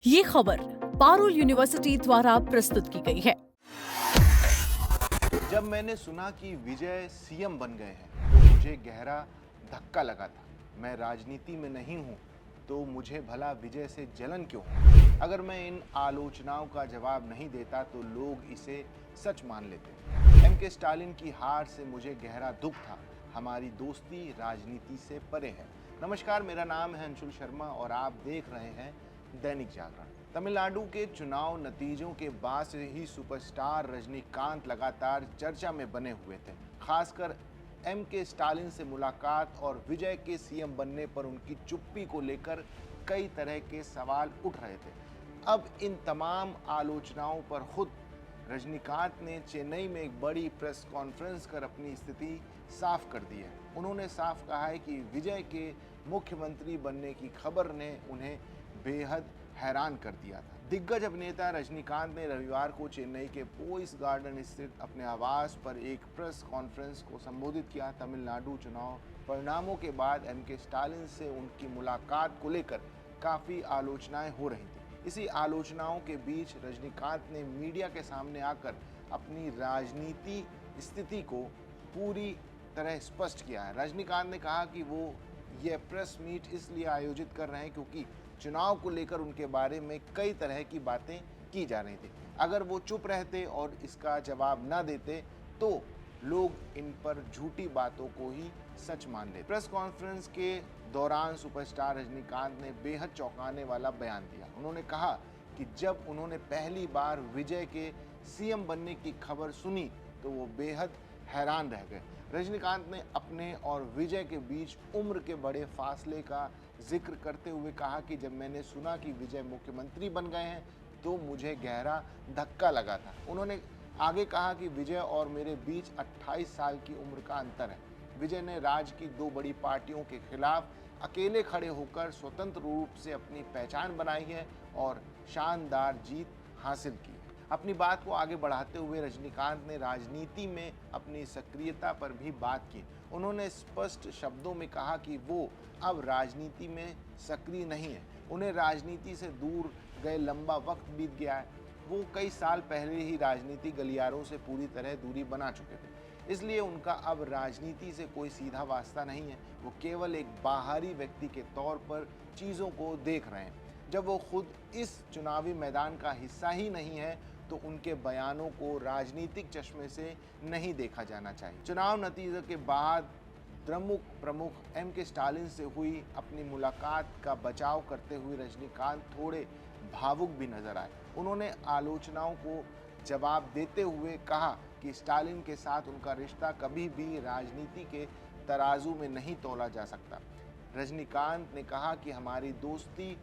ये खबर पारुल यूनिवर्सिटी द्वारा प्रस्तुत की गई है। जब मैंने सुना कि विजय सीएम बन गए हैं तो मुझे गहरा धक्का लगा था। मैं राजनीति में नहीं हूं तो मुझे भला विजय से जलन क्यों हो? अगर मैं इन आलोचनाओं का जवाब नहीं देता तो लोग इसे सच मान लेते। एमके स्टालिन की हार से मुझे गहरा दुख था। हमारी दोस्ती राजनीति से परे है। नमस्कार, मेरा नाम है अंशुल शर्मा और आप देख रहे हैं दैनिक जागरण। तमिलनाडु के चुनाव नतीजों के बाद से ही सुपरस्टार रजनीकांत लगातार चर्चा में बने हुए थे। खासकर एमके स्टालिन से मुलाकात और विजय के सीएम बनने पर उनकी चुप्पी को लेकर कई तरह के सवाल उठ रहे थे। अब इन तमाम आलोचनाओं पर खुद रजनीकांत ने चेन्नई में एक बड़ी प्रेस कॉन्फ्रेंस कर अपनी स्थिति साफ कर दी है। उन्होंने साफ कहा है कि विजय के मुख्यमंत्री बनने की खबर ने उन्हें बेहद हैरान कर दिया था। दिग्गज अभिनेता रजनीकांत ने रविवार को चेन्नई के पोइस गार्डन स्थित अपने आवास पर एक प्रेस कॉन्फ्रेंस को संबोधित किया। तमिलनाडु चुनाव परिणामों के बाद एमके स्टालिन से उनकी मुलाकात को लेकर काफी आलोचनाएं हो रही थी। इसी आलोचनाओं के बीच रजनीकांत ने मीडिया के सामने आकर अपनी राजनीति स्थिति को पूरी तरह स्पष्ट किया है। रजनीकांत ने कहा कि वो यह प्रेस मीट इसलिए आयोजित कर रहे हैं क्योंकि चुनाव को लेकर उनके बारे में कई तरह की बातें की जा रही थी। अगर वो चुप रहते और इसका जवाब ना देते तो लोग इन पर झूठी बातों को ही सच मान लेते। प्रेस कॉन्फ्रेंस के दौरान सुपरस्टार रजनीकांत ने बेहद चौंकाने वाला बयान दिया। उन्होंने कहा कि जब उन्होंने पहली बार विजय के सीएम बनने की खबर सुनी तो वो बेहद हैरान रह गए। रजनीकांत ने अपने और विजय के बीच उम्र के बड़े फासले का जिक्र करते हुए कहा कि जब मैंने सुना कि विजय मुख्यमंत्री बन गए हैं तो मुझे गहरा धक्का लगा था। उन्होंने आगे कहा कि विजय और मेरे बीच 28 साल की उम्र का अंतर है। विजय ने राज्य की दो बड़ी पार्टियों के खिलाफ अकेले खड़े होकर स्वतंत्र रूप से अपनी पहचान बनाई है और शानदार जीत हासिल की। अपनी बात को आगे बढ़ाते हुए रजनीकांत ने राजनीति में अपनी सक्रियता पर भी बात की। उन्होंने स्पष्ट शब्दों में कहा कि वो अब राजनीति में सक्रिय नहीं है। उन्हें राजनीति से दूर गए लंबा वक्त बीत गया है। वो कई साल पहले ही राजनीतिक गलियारों से पूरी तरह दूरी बना चुके थे, इसलिए उनका अब राजनीति से कोई सीधा वास्ता नहीं है। वो केवल एक बाहरी व्यक्ति के तौर पर चीज़ों को देख रहे हैं। जब वो खुद इस चुनावी मैदान का हिस्सा ही नहीं है तो उनके बयानों को राजनीतिक चश्मे से नहीं देखा जाना चाहिए। चुनाव नतीजे के बाद द्रमुक प्रमुख एमके स्टालिन से हुई अपनी मुलाकात का बचाव करते हुए रजनीकांत थोड़े भावुक भी नजर आए। उन्होंने आलोचनाओं को जवाब देते हुए कहा कि स्टालिन के साथ उनका रिश्ता कभी भी राजनीति के तराजू में नहीं तौला जा सकता। रजनीकांत ने कहा कि हमारी दोस्ती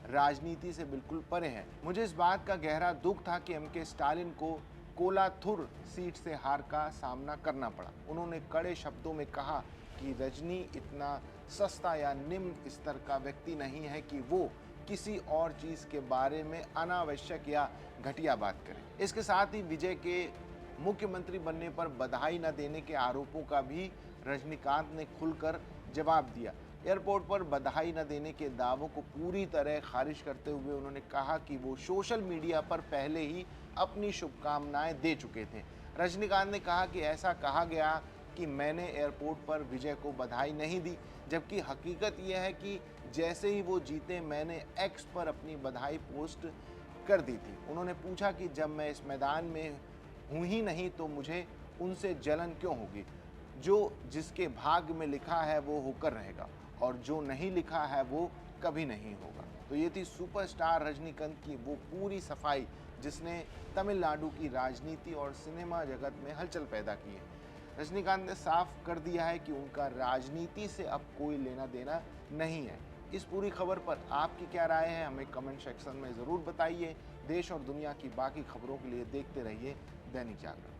राजनीति से बिल्कुल परे है। मुझे इस बात का गहरा दुख था कि एमके स्टालिन को कोलाथुर सीट से हार का सामना करना पड़ा। उन्होंने कड़े शब्दों में कहा कि रजनी इतना सस्ता या निम्न स्तर का व्यक्ति नहीं है कि वो किसी और चीज के बारे में अनावश्यक या घटिया बात करे। इसके साथ ही विजय के मुख्यमंत्री बनने पर बधाई न देने के आरोपों का भी रजनीकांत ने खुलकर जवाब दिया। एयरपोर्ट पर बधाई न देने के दावों को पूरी तरह खारिज करते हुए उन्होंने कहा कि वो सोशल मीडिया पर पहले ही अपनी शुभकामनाएं दे चुके थे। रजनीकांत ने कहा कि ऐसा कहा गया कि मैंने एयरपोर्ट पर विजय को बधाई नहीं दी, जबकि हकीकत यह है कि जैसे ही वो जीते मैंने एक्स पर अपनी बधाई पोस्ट कर दी थी। उन्होंने पूछा कि जब मैं इस मैदान में हूँ ही नहीं तो मुझे उनसे जलन क्यों होगी। जो जिसके भाग्य में लिखा है वो होकर रहेगा और जो नहीं लिखा है वो कभी नहीं होगा। तो ये थी सुपरस्टार रजनीकांत की वो पूरी सफाई जिसने तमिलनाडु की राजनीति और सिनेमा जगत में हलचल पैदा की है। रजनीकांत ने साफ कर दिया है कि उनका राजनीति से अब कोई लेना देना नहीं है। इस पूरी खबर पर आपकी क्या राय है हमें कमेंट सेक्शन में ज़रूर बताइए। देश और दुनिया की बाकी खबरों के लिए देखते रहिए दैनिक जागरण।